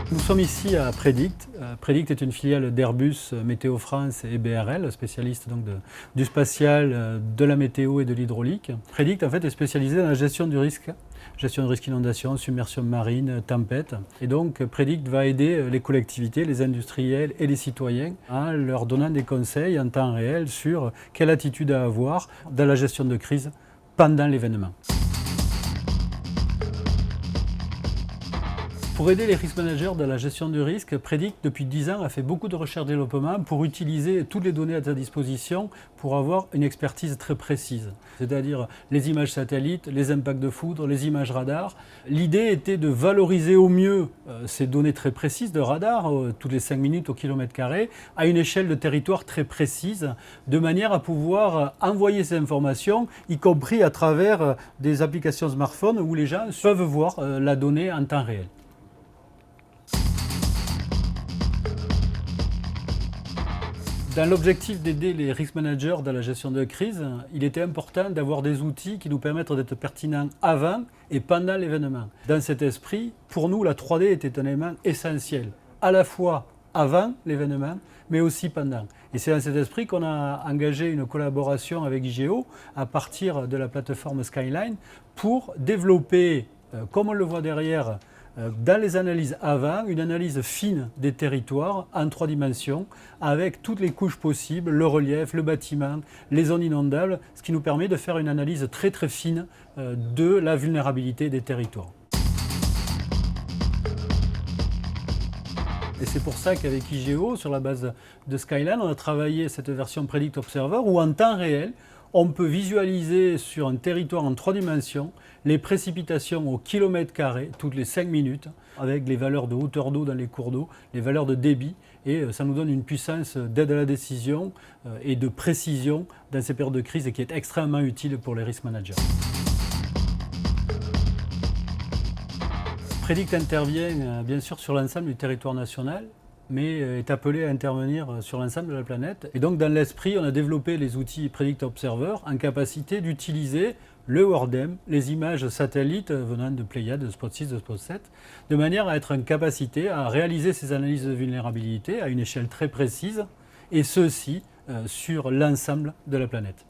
Nous sommes ici à Predict. Predict est une filiale d'Airbus Météo France et BRL, spécialiste donc du spatial, de la météo et de l'hydraulique. Predict en fait est spécialisé dans la gestion du risque inondation, submersion marine, tempête. Et donc Predict va aider les collectivités, les industriels et les citoyens en leur donnant des conseils en temps réel sur quelle attitude à avoir dans la gestion de crise pendant l'événement. Pour aider les risk managers dans la gestion du risque, Predict, depuis 10 ans, a fait beaucoup de recherche-développement pour utiliser toutes les données à sa disposition pour avoir une expertise très précise. C'est-à-dire les images satellites, les impacts de foudre, les images radar. L'idée était de valoriser au mieux ces données très précises de radar, toutes les 5 minutes au kilomètre carré, à une échelle de territoire très précise, de manière à pouvoir envoyer ces informations, y compris à travers des applications smartphone où les gens peuvent voir la donnée en temps réel. Dans l'objectif d'aider les risk managers dans la gestion de crise, il était important d'avoir des outils qui nous permettent d'être pertinents avant et pendant l'événement. Dans cet esprit, pour nous, la 3D était un élément essentiel, à la fois avant l'événement, mais aussi pendant. Et c'est dans cet esprit qu'on a engagé une collaboration avec IGEO à partir de la plateforme Skyline pour développer, comme on le voit derrière, dans les analyses avant, une analyse fine des territoires en 3 dimensions avec toutes les couches possibles, le relief, le bâtiment, les zones inondables, ce qui nous permet de faire une analyse très très fine de la vulnérabilité des territoires. Et c'est pour ça qu'avec IGEO, sur la base de Skyline, on a travaillé cette version Predict Observer où en temps réel, on peut visualiser sur un territoire en 3 dimensions les précipitations au kilomètre carré toutes les 5 minutes avec les valeurs de hauteur d'eau dans les cours d'eau, les valeurs de débit et ça nous donne une puissance d'aide à la décision et de précision dans ces périodes de crise et qui est extrêmement utile pour les risk managers. Predict intervient bien sûr sur l'ensemble du territoire national, mais est appelé à intervenir sur l'ensemble de la planète. Et donc dans l'esprit, on a développé les outils Predict Observer en capacité d'utiliser le WORDEM, les images satellites venant de Pléiades, de Spot 6, de Spot 7, de manière à être en capacité à réaliser ces analyses de vulnérabilité à une échelle très précise, et ceci sur l'ensemble de la planète.